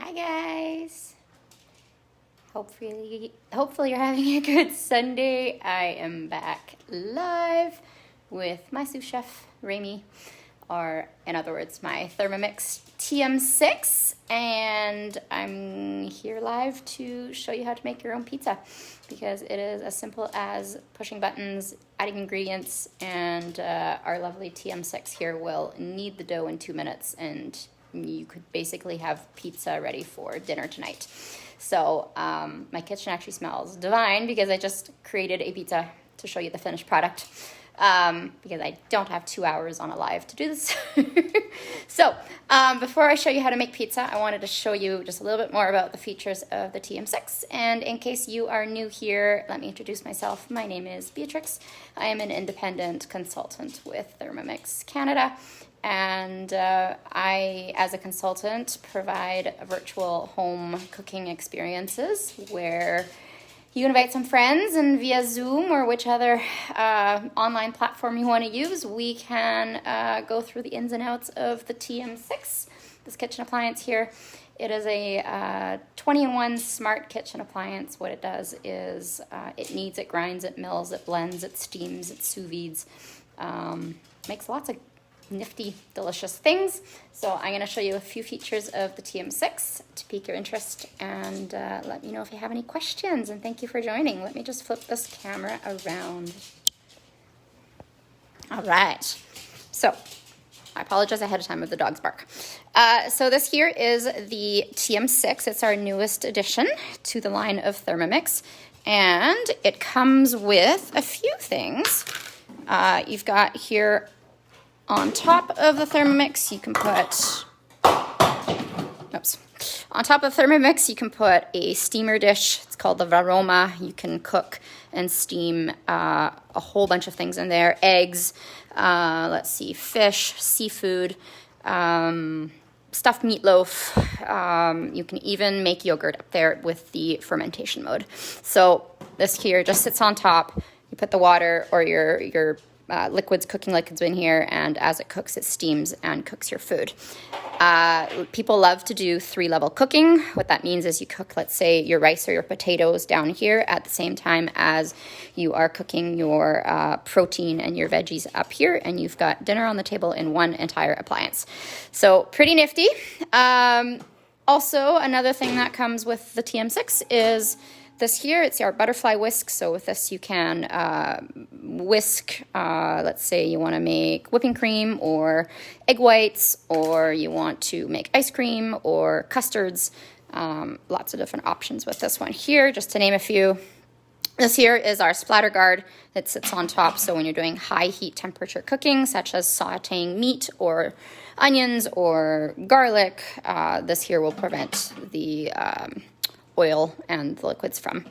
Hi guys. Hopefully you're having a good Sunday. I am back live with my sous chef, Remy, or in other words, my Thermomix TM6, and I'm here live to show you how to make your own pizza because it is as simple as pushing buttons, adding ingredients, and our lovely TM6 here will knead the dough in 2 minutes, and you could basically have pizza ready for dinner tonight. So my kitchen actually smells divine because I just created a pizza to show you the finished product because I don't have 2 hours on a live to do this. So before I show you how to make pizza, I wanted to show you just a little bit more about the features of the TM6. And in case you are new here, let me introduce myself. My name is Beatrix. I am an independent consultant with Thermomix Canada. And I, as a consultant, provide virtual home cooking experiences where you invite some friends and via Zoom or which other online platform you want to use, we can go through the ins and outs of the TM6, this kitchen appliance here. It is a 20-in-1 smart kitchen appliance. What it does is it kneads, it grinds, it mills, it blends, it steams, it sous vides, makes lots of nifty, delicious things. So I'm going to show you a few features of the TM6 to pique your interest, and let me know if you have any questions, and thank you for joining. Let me just flip this camera around. All right, so I apologize ahead of time if the dogs bark. So this here is the TM6. It's our newest addition to the line of Thermomix, and it comes with a few things. You've got here on top of the Thermomix, you can put, on top of the Thermomix, you can put a steamer dish. It's called the Varoma. You can cook and steam a whole bunch of things in there. Eggs, let's see, fish, seafood, stuffed meatloaf. You can even make yogurt up there with the fermentation mode. So this here just sits on top. You put the water or your cooking liquids in here, and as it cooks, it steams and cooks your food. People love to do 3-level cooking. What that means is you cook, let's say, your rice or your potatoes down here at the same time as you are cooking your protein and your veggies up here, and you've got dinner on the table in one entire appliance. So pretty nifty. Also, another thing that comes with the TM6 is this here. It's our butterfly whisk. So with this, you can whisk, let's say you want to make whipping cream or egg whites, or you want to make ice cream or custards. Lots of different options with this one here, just to name a few. This here is our splatter guard that sits on top. So when you're doing high heat temperature cooking, such as sauteing meat or onions or garlic, this here will prevent the oil and the liquids from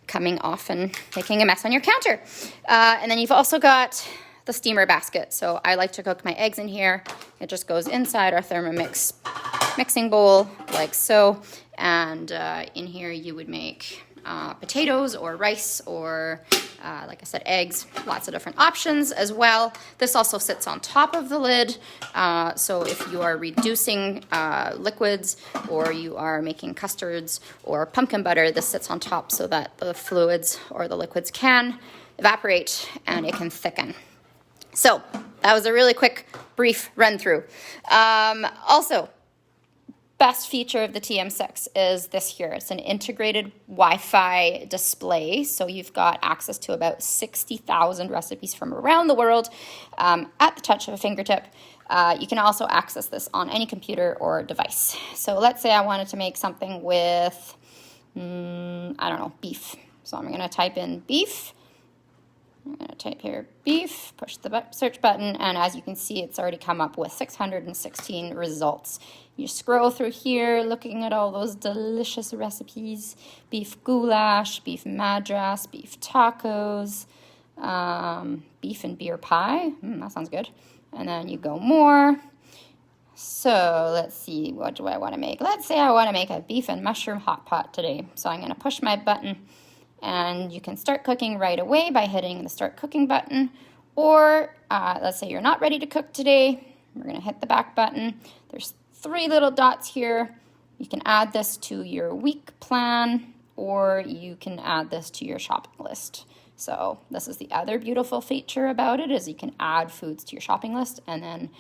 coming off and making a mess on your counter. And then you've also got the steamer basket. So I like to cook my eggs in here. It just goes inside our Thermomix mixing bowl like so. And in here you would make potatoes or rice or, like I said, eggs, lots of different options as well. This also sits on top of the lid. So if you are reducing liquids or you are making custards or pumpkin butter, this sits on top so that the fluids or the liquids can evaporate and it can thicken. So that was a really quick, brief run through. Also, best feature of the TM6 is this here. It's an integrated Wi-Fi display, so you've got access to about 60,000 recipes from around the world at the touch of a fingertip. You can also access this on any computer or device. So let's say I wanted to make something with, beef. So I'm going to type in beef. I'm going to type here beef, push the search button, and as you can see, it's already come up with 616 results. You scroll through here looking at all those delicious recipes: beef goulash, beef madras, beef tacos, beef and beer pie. That sounds good. And then you go more. So let's see, what do I want to make? Let's say I want to make a beef and mushroom hot pot today. So I'm going to push my button, and you can start cooking right away by hitting the start cooking button. Or let's say you're not ready to cook today. We're going to hit the back button. There's 3 little dots here. You can add this to your week plan, or you can add this to your shopping list. So this is the other beautiful feature about it, is you can add foods to your shopping list, and then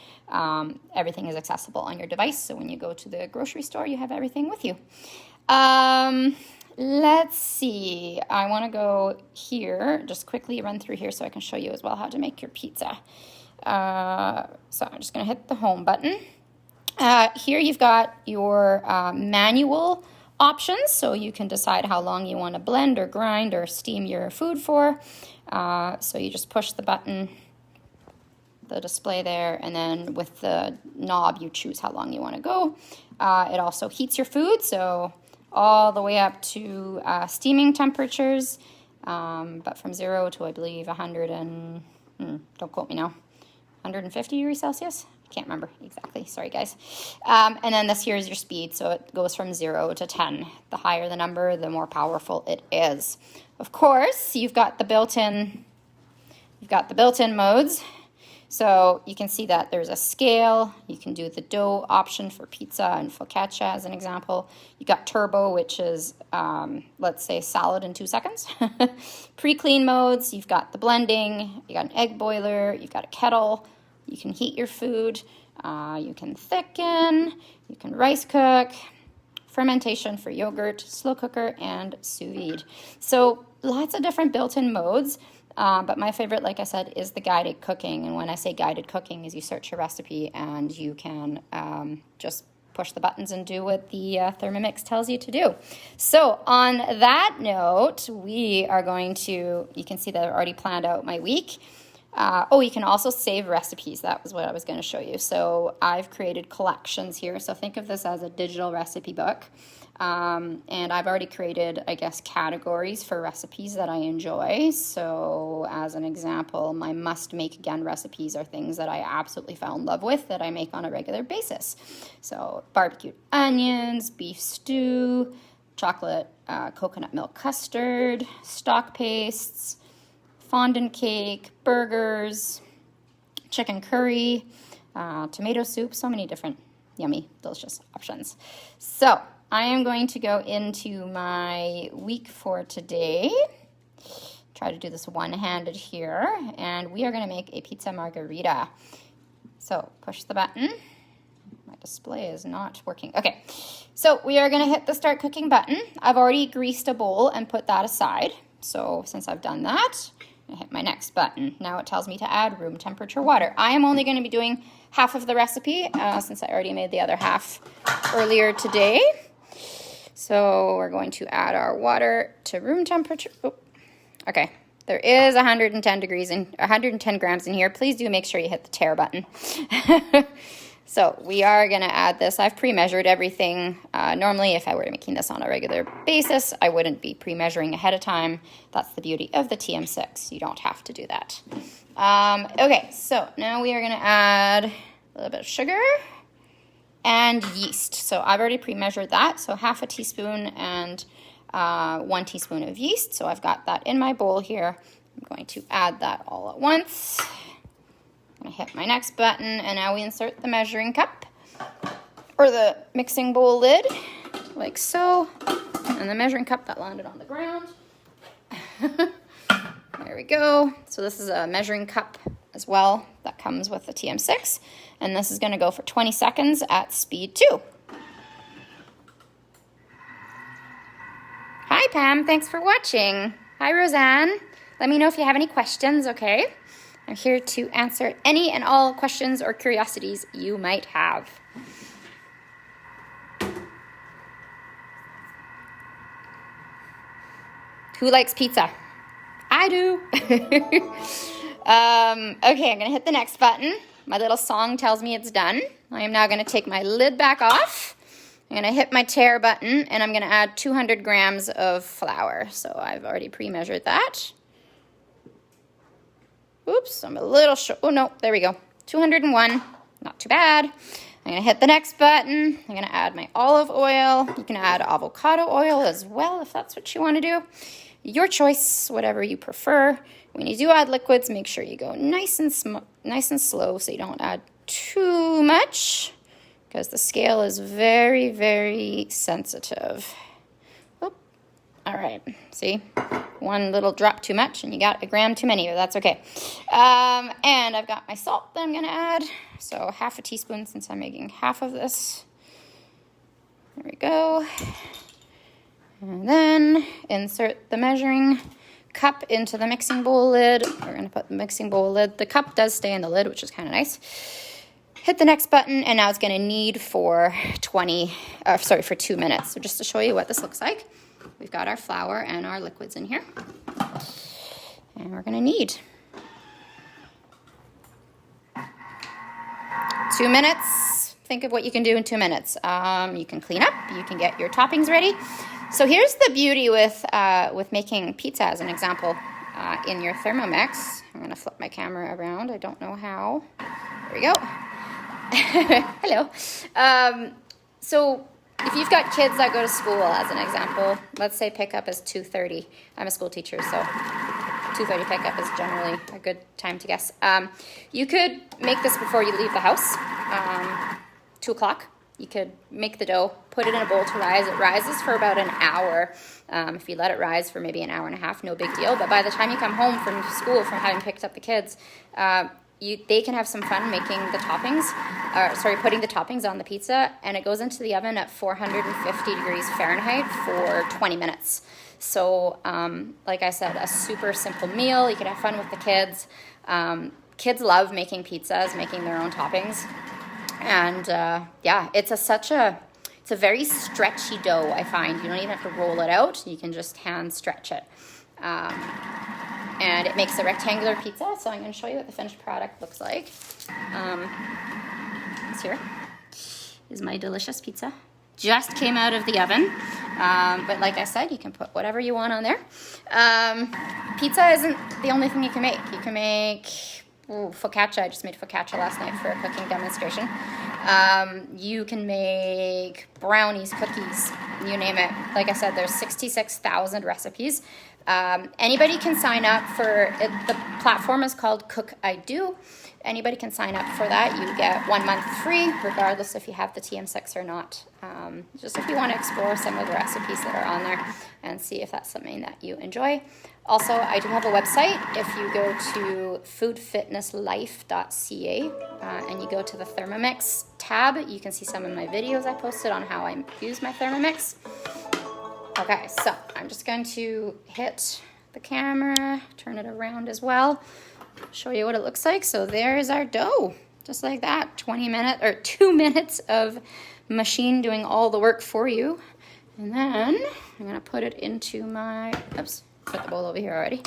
everything is accessible on your device. So when you go to the grocery store, you have everything with you. Let's see. I want to go here, just quickly run through here so I can show you as well how to make your pizza. So I'm just going to hit the home button. Here you've got your manual options, so you can decide how long you want to blend or grind or steam your food for. So you just push the button, the display there, and then with the knob you choose how long you want to go. It also heats your food, so all the way up to steaming temperatures, but from 0 to, I believe, 100 and, don't quote me now, 150 degrees Celsius? Can't remember exactly, sorry guys. And then this here is your speed, so it goes from 0 to 10. The higher the number, the more powerful it is. Of course, you've got the built-in modes. So you can see that there's a scale. You can do the dough option for pizza and focaccia as an example. You got turbo, which is, let's say, salad in 2 seconds. Pre-clean modes, you've got the blending, you got an egg boiler, you've got a kettle. You can heat your food, you can thicken, you can rice cook, fermentation for yogurt, slow cooker, and sous vide. So lots of different built-in modes. But my favorite, like I said, is the guided cooking. And when I say guided cooking, is you search a recipe and you can just push the buttons and do what the Thermomix tells you to do. So on that note, we are going to, you can see that I've already planned out my week. You can also save recipes. That was what I was going to show you. So I've created collections here. So think of this as a digital recipe book. And I've already created, I guess, categories for recipes that I enjoy. So as an example, my must make again recipes are things that I absolutely fell in love with that I make on a regular basis. So barbecued onions, beef stew, chocolate coconut milk custard, stock pastes, fondant cake, burgers, chicken curry, tomato soup, so many different yummy, delicious options. So I am going to go into my week for today. Try to do this one-handed here, and we are going to make a pizza margherita. So push the button. My display is not working. Okay, so we are going to hit the start cooking button. I've already greased a bowl and put that aside. So since I've done that, I hit my next button. Now it tells me to add room temperature water. I am only going to be doing half of the recipe since I already made the other half earlier today. So we're going to add our water to room temperature. Oh, okay, there is 110 grams in here. Please do make sure you hit the tare button. So we are going to add this. I've pre-measured everything. Normally, if I were making this on a regular basis, I wouldn't be pre-measuring ahead of time. That's the beauty of the TM6. You don't have to do that. Okay, so now we are going to add a little bit of sugar and yeast. So I've already pre-measured that. So half a teaspoon and 1 teaspoon of yeast. So I've got that in my bowl here. I'm going to add that all at once. I'm going to hit my next button, and now we insert the measuring cup or the mixing bowl lid like so, and the measuring cup that landed on the ground. There we go. So this is a measuring cup as well that comes with the TM6, and this is going to go for 20 seconds at speed 2. Hi Pam, thanks for watching. Hi Roseanne. Let me know if you have any questions, okay? I'm here to answer any and all questions or curiosities you might have. Who likes pizza? I do. Okay, I'm going to hit the next button. My little song tells me it's done. I am now going to take my lid back off. I'm going to hit my tare button, and I'm going to add 200 grams of flour. So I've already pre-measured that. Oops, I'm a little short. Oh, no, there we go. 201, not too bad. I'm going to hit the next button. I'm going to add my olive oil. You can add avocado oil as well if that's what you want to do. Your choice, whatever you prefer. When you do add liquids, make sure you go nice and slow so you don't add too much. because the scale is very, very sensitive. Oop. All right, see? One little drop too much and you got a gram too many, but that's okay. And I've got my salt that I'm gonna add. So half a teaspoon since I'm making half of this. There we go. And then insert the measuring cup into the mixing bowl lid. We're gonna put the mixing bowl lid. The cup does stay in the lid, which is kind of nice. Hit the next button, and now it's gonna knead for 2 minutes. So just to show you what this looks like, we've got our flour and our liquids in here. And we're gonna knead. 2 minutes. Think of what you can do in 2 minutes. You can clean up, you can get your toppings ready. So here's the beauty with making pizza as an example in your Thermomix. I'm gonna flip my camera around. I don't know how. There we go. Hello. So if you've got kids that go to school, as an example, let's say pickup is 2:30. I'm a school teacher, so 2:30 pickup is generally a good time to guess. You could make this before you leave the house, 2 o'clock. You could make the dough, put it in a bowl to rise. It rises for about an hour. If you let it rise for maybe an hour and a half, no big deal. But by the time you come home from school, from having picked up the kids, they can have some fun making the toppings, putting the toppings on the pizza, and it goes into the oven at 450 degrees Fahrenheit for 20 minutes. So, like I said, a super simple meal. You can have fun with the kids. Kids love making pizzas, making their own toppings. And it's a very stretchy dough, I find. You don't even have to roll it out. You can just hand stretch it. And it makes a rectangular pizza. So I'm going to show you what the finished product looks like. This here is my delicious pizza. Just came out of the oven. But like I said, you can put whatever you want on there. Pizza isn't the only thing you can make. You can make focaccia. I just made focaccia last night for a cooking demonstration. You can make brownies, cookies, you name it. Like I said, there's 66,000 recipes. Anybody can sign up for it. The platform is called Cook I Do. Anybody can sign up for that. You get 1 month free, regardless if you have the TM6 or not. Just if you want to explore some of the recipes that are on there and see if that's something that you enjoy. Also, I do have a website. If you go to foodfitnesslife.ca and you go to the Thermomix tab, you can see some of my videos I posted on how I use my Thermomix. Okay, so I'm just going to hit the camera, turn it around as well, show you what it looks like. So there's our dough, just like that. 2 minutes of machine doing all the work for you. And then I'm gonna put it into my, put the bowl over here already.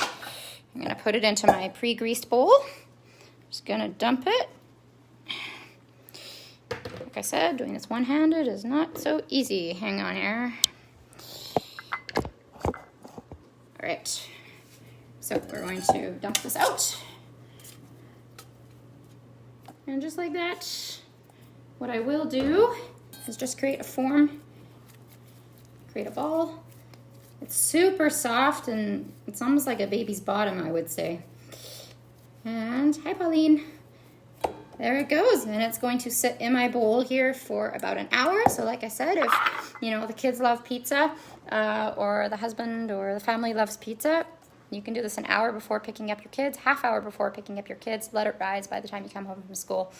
I'm gonna put it into my pre-greased bowl. Just gonna dump it. Like I said, doing this one-handed is not so easy. Hang on here. All right, so we're going to dump this out. And just like that, what I will do is just create a form, create a ball. It's super soft and it's almost like a baby's bottom, I would say. And hi, Pauline. There it goes, and it's going to sit in my bowl here for about an hour. So like I said, if the kids love pizza or the husband or the family loves pizza, you can do this an hour before picking up your kids, half hour before picking up your kids. Let it rise. By the time you come home from school,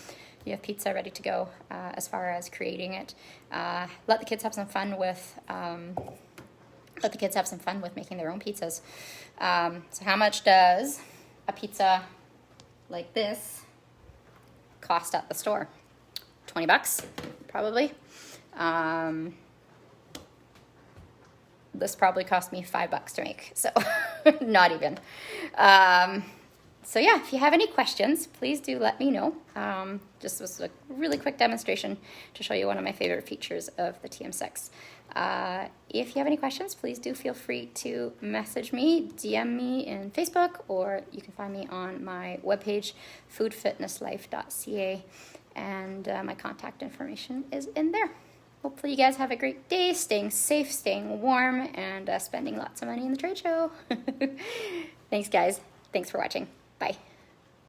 you have pizza ready to go as far as creating it. Let the kids have some fun with making their own pizzas. So how much does a pizza like this cost at the store? $20, probably. This probably cost me $5 to make, so not even. So yeah, if you have any questions, please do let me know. Just was a really quick demonstration to show you one of my favorite features of the TM6. If you have any questions, please do feel free to message me, DM me in Facebook, or you can find me on my webpage, foodfitnesslife.ca, and my contact information is in there. Hopefully you guys have a great day, staying safe, staying warm, and spending lots of money in the trade show. Thanks, guys. Thanks for watching. Bye.